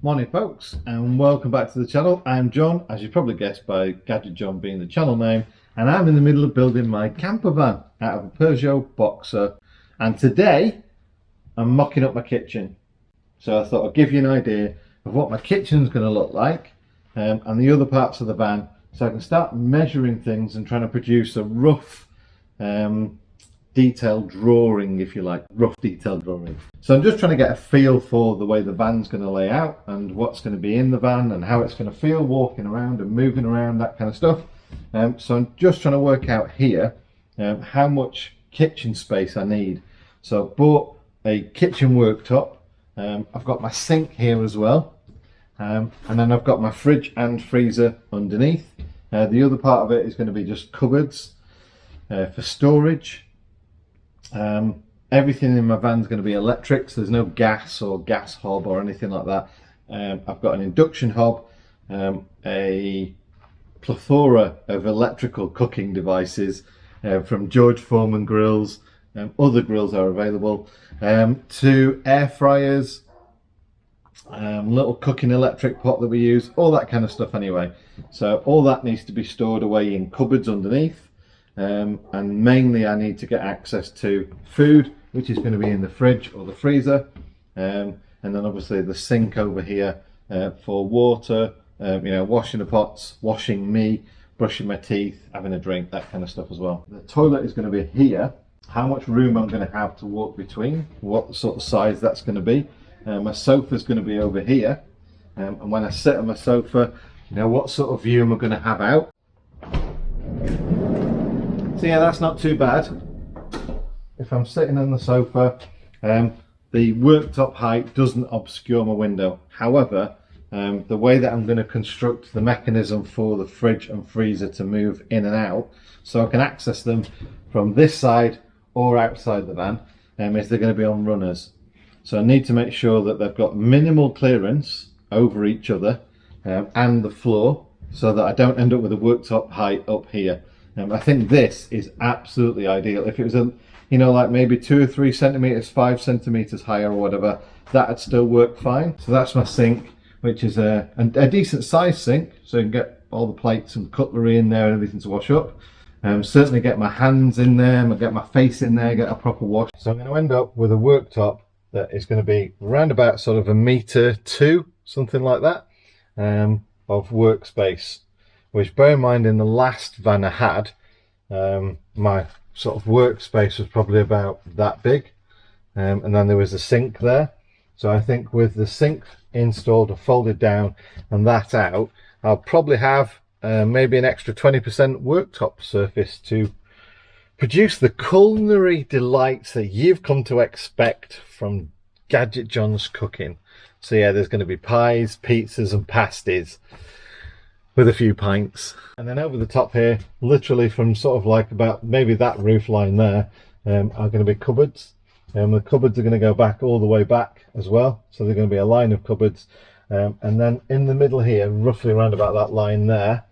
Morning folks, and welcome back to the channel. I'm John, as you probably guessed by Gadget John being the channel name, and I'm in the middle of building my camper van out of a Peugeot Boxer, and today I'm mocking up my kitchen. So I thought I'd give you an idea of what my kitchen's going to look like and the other parts of the van, so I can start measuring things and trying to produce a rough detailed drawing, if you like, rough detailed drawing. So I'm just trying to get a feel for the way the van's going to lay out and what's going to be in the van and how it's going to feel walking around and moving around, that kind of stuff. So I'm just trying to work out here how much kitchen space I need. So I bought a kitchen worktop. I've got my sink here as well, and then I've got my fridge and freezer underneath. The other part of it is going to be just cupboards for storage. Everything in my van's going to be electric, so there's no gas or gas hob or anything like that. I've got an induction hob, a plethora of electrical cooking devices from George Foreman grills, other grills are available, to air fryers, little cooking electric pot that we use, all that kind of stuff anyway. So all that needs to be stored away in cupboards underneath. And mainly I need to get access to food, which is going to be in the fridge or the freezer, and then obviously the sink over here for water, washing the pots, washing me, brushing my teeth, having a drink, that kind of stuff as well. The toilet is going to be here. How much room I'm going to have to walk between, what sort of size that's going to be. My sofa is going to be over here, and when I sit on my sofa, what sort of view am I going to have out. So yeah, that's not too bad. If I'm sitting on the sofa, the worktop height doesn't obscure my window. However, the way that I'm going to construct the mechanism for the fridge and freezer to move in and out, so I can access them from this side or outside the van, is they're going to be on runners. So I need to make sure that they've got minimal clearance over each other and the floor, so that I don't end up with a worktop height up here. I think this is absolutely ideal. If it was like maybe 2 or 3 centimeters, 5 centimeters higher or whatever, that'd still work fine. So that's my sink, which is a decent sized sink, so you can get all the plates and cutlery in there and everything to wash up. Certainly get my hands in there, get my face in there, get a proper wash. So I'm going to end up with a worktop that is going to be around about sort of 1.2 meters, something like that, of workspace. Which, bear in mind, in the last van I had, my sort of workspace was probably about that big, and then there was a sink there. So I think with the sink installed or folded down and that out, I'll probably have maybe an extra 20% worktop surface to produce the culinary delights that you've come to expect from Gadget John's cooking. So yeah, there's going to be pies, pizzas and pasties, with a few pints. And then over the top here, literally from sort of like about maybe that roof line there, are going to be cupboards. The cupboards are going to go back all the way back as well, so they're going to be a line of cupboards. And then in the middle here, roughly around about that line there,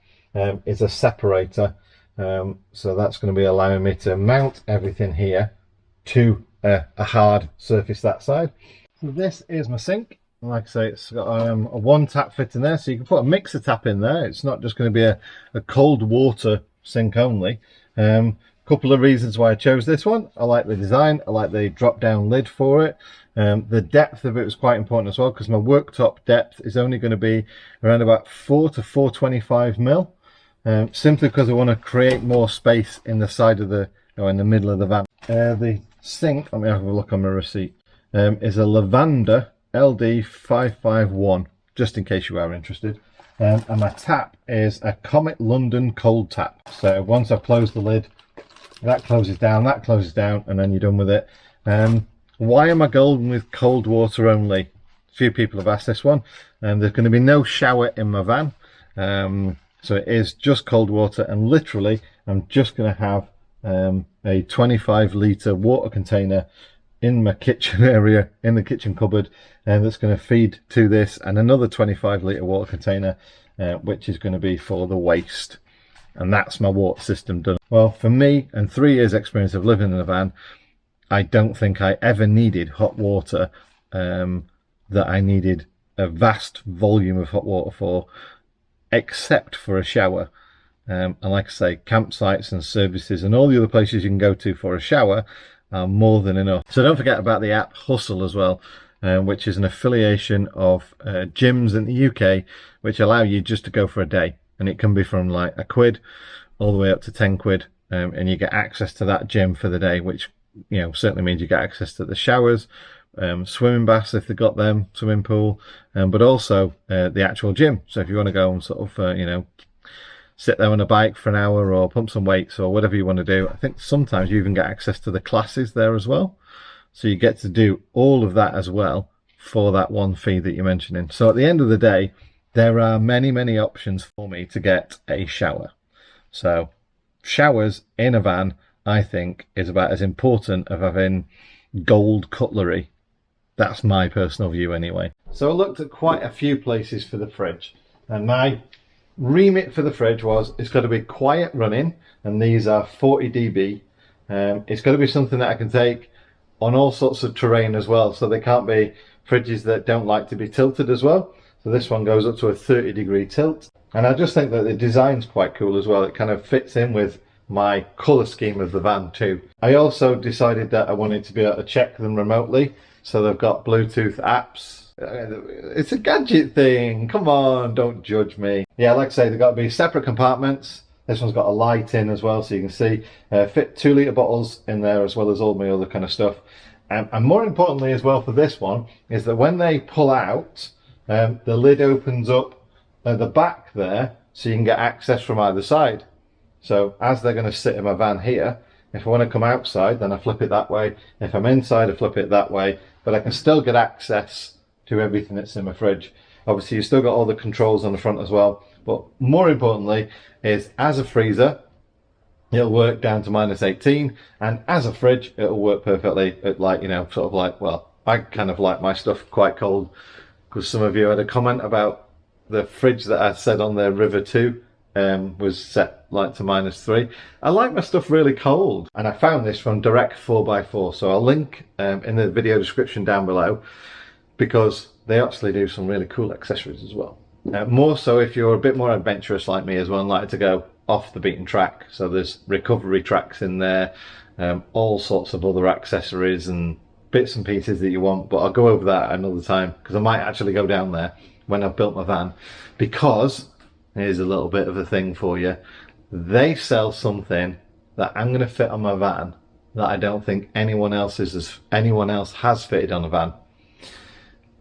is a separator. So that's going to be allowing me to mount everything here to a hard surface that side. So this is my sink. Like I say, it's got a 1 tap fit in there, so you can put a mixer tap in there. It's not just going to be a cold water sink only. Couple of reasons why I chose this one. I like the design, I like the drop down lid for it. The depth of it was quite important as well, because my worktop depth is only going to be around about 4 to 425 mil, simply because I want to create more space in the side of the, in the middle of the van. The sink, let me have a look on my receipt, is a Lavender LD551, just in case you are interested. And my tap is a Comet London cold tap. So once I've closed the lid, that closes down, and then you're done with it. Why am I going with cold water only? A few people have asked this one. There's going to be no shower in my van, so it is just cold water, and literally I'm just going to have a 25 litre water container in my kitchen area, in the kitchen cupboard, and that's going to feed to this, and another 25 litre water container, which is going to be for the waste. And that's my water system done. Well, for me and 3 years experience of living in a van, I don't think I ever needed hot water that I needed a vast volume of hot water for, except for a shower. And like I say, campsites and services and all the other places you can go to for a shower are more than enough. So don't forget about the app Hustle as well, which is an affiliation of gyms in the UK, which allow you just to go for a day. And it can be from like £1 all the way up to 10 quid. And you get access to that gym for the day, which, you know, certainly means you get access to the showers, swimming baths if they've got them, swimming pool, but also the actual gym. So if you want to go and sort of, you know, sit there on a bike for an hour or pump some weights or whatever you want to do, I think sometimes you even get access to the classes there as well. So you get to do all of that as well for that one fee that you're mentioning. So at the end of the day, there are many, many options for me to get a shower. So showers in a van, I think, is about as important as having gold cutlery. That's my personal view anyway. So I looked at quite a few places for the fridge, and my remit for the fridge was it's got to be quiet running, and these are 40 dB. It's got to be something that I can take on all sorts of terrain as well, so they can't be fridges that don't like to be tilted as well. So this one goes up to a 30-degree tilt, and I just think that the design's quite cool as well. It kind of fits in with my colour scheme of the van too. I also decided that I wanted to be able to check them remotely, so they've got Bluetooth apps. It's a Gadget thing, come on, don't judge me. Yeah, like I say, they've got to be separate compartments. This one's got a light in as well, so you can see. Fit 2-litre bottles in there as well as all my other kind of stuff. And more importantly as well for this one, is that when they pull out, the lid opens up at the back there, so you can get access from either side. So as they're going to sit in my van here, if I want to come outside, then I flip it that way. If I'm inside, I flip it that way. But I can still get access to everything that's in my fridge. Obviously, you've still got all the controls on the front as well. But more importantly is, as a freezer, it'll work down to -18. And as a fridge, it'll work perfectly at, like, you know, sort of like, well, I kind of like my stuff quite cold, because some of you had a comment about the fridge that I said on there, River 2. Was set like to -3. I like my stuff really cold, and I found this from Direct 4x4, so I'll link in the video description down below, because they actually do some really cool accessories as well. More so if you're a bit more adventurous like me as well and like to go off the beaten track. So there's recovery tracks in there, all sorts of other accessories and bits and pieces that you want, but I'll go over that another time, because I might actually go down there when I've built my van, because here's a little bit of a thing for you. They sell something that I'm going to fit on my van that I don't think anyone else has fitted on a van.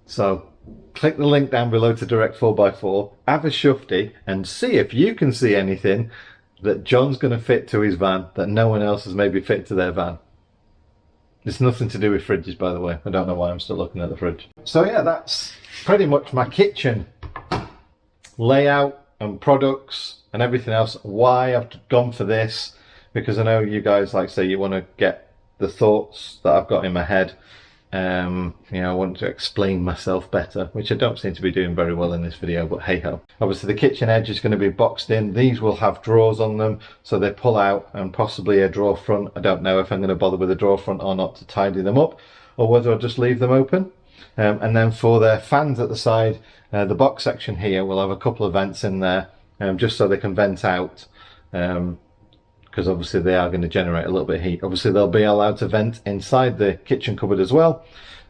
So click the link down below to Direct 4x4, have a shufty, and see if you can see anything that John's going to fit to his van that no one else has maybe fit to their van. It's nothing to do with fridges, by the way. I don't know why I'm still looking at the fridge. So yeah, that's pretty much my kitchen layout and products and everything else. Why I've gone for this, because I know you guys, like say, you want to get the thoughts that I've got in my head. You know, I want to explain myself better, which I don't seem to be doing very well in this video, but hey ho. Obviously the kitchen edge is going to be boxed in. These will have drawers on them, so they pull out, and possibly a drawer front. I don't know if I'm going to bother with a drawer front or not to tidy them up, or whether I'll just leave them open. And then for their fans at the side, the box section here will have a couple of vents in there, just so they can vent out, because obviously they are going to generate a little bit of heat. Obviously they'll be allowed to vent inside the kitchen cupboard as well,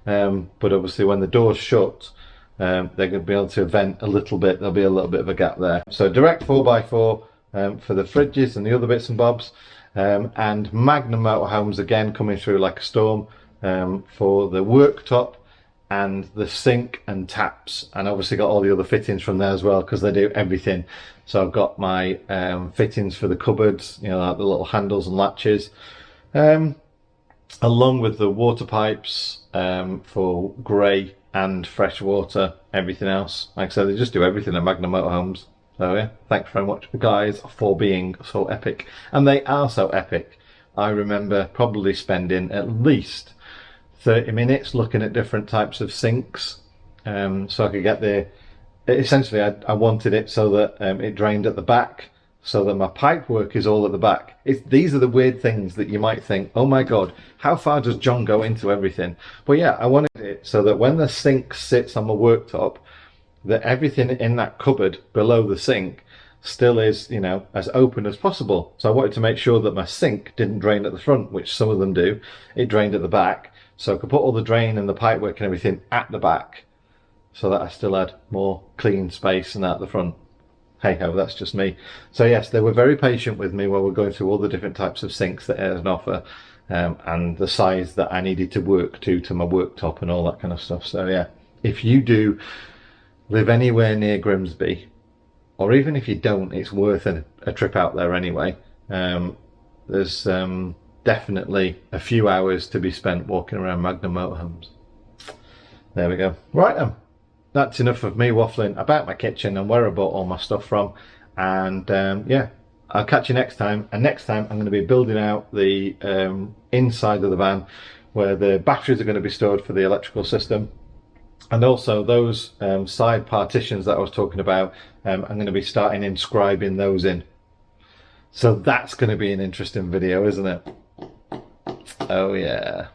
but obviously when the door's shut, they're going to be able to vent a little bit. There'll be a little bit of a gap there. So Direct 4x4 for the fridges and the other bits and bobs, and Magnum motorhomes again coming through like a storm for the worktop and the sink and taps, and obviously got all the other fittings from there as well, because they do everything. So I've got my fittings for the cupboards, you know, like the little handles and latches, along with the water pipes for grey and fresh water, everything else. Like I said, they just do everything at Magnum Motorhomes. So yeah, thanks very much guys for being so epic. And they are so epic. I remember probably spending at least 30 minutes looking at different types of sinks, so I could get the, essentially I wanted it so that it drained at the back, so that my pipe work is all at the back. These are the weird things that you might think, oh my god, how far does John go into everything? But yeah, I wanted it so that when the sink sits on my worktop, that everything in that cupboard below the sink still is, you know, as open as possible. So I wanted to make sure that my sink didn't drain at the front, which some of them do. It drained at the back, so I could put all the drain and the pipe work and everything at the back, so that I still had more clean space and at the front. Hey ho, that's just me. So yes, they were very patient with me while we're going through all the different types of sinks that it has an offer, and the size that I needed to work to my worktop and all that kind of stuff. So yeah, if you do live anywhere near Grimsby, or even if you don't, it's worth a trip out there anyway. There's definitely a few hours to be spent walking around Magnum motorhomes. There we go. Right then. That's enough of me waffling about my kitchen and where I bought all my stuff from. And yeah, I'll catch you next time. And next time I'm going to be building out the inside of the van where the batteries are going to be stored for the electrical system. And also those side partitions that I was talking about, I'm going to be starting inscribing those in. So that's going to be an interesting video, isn't it? Oh yeah.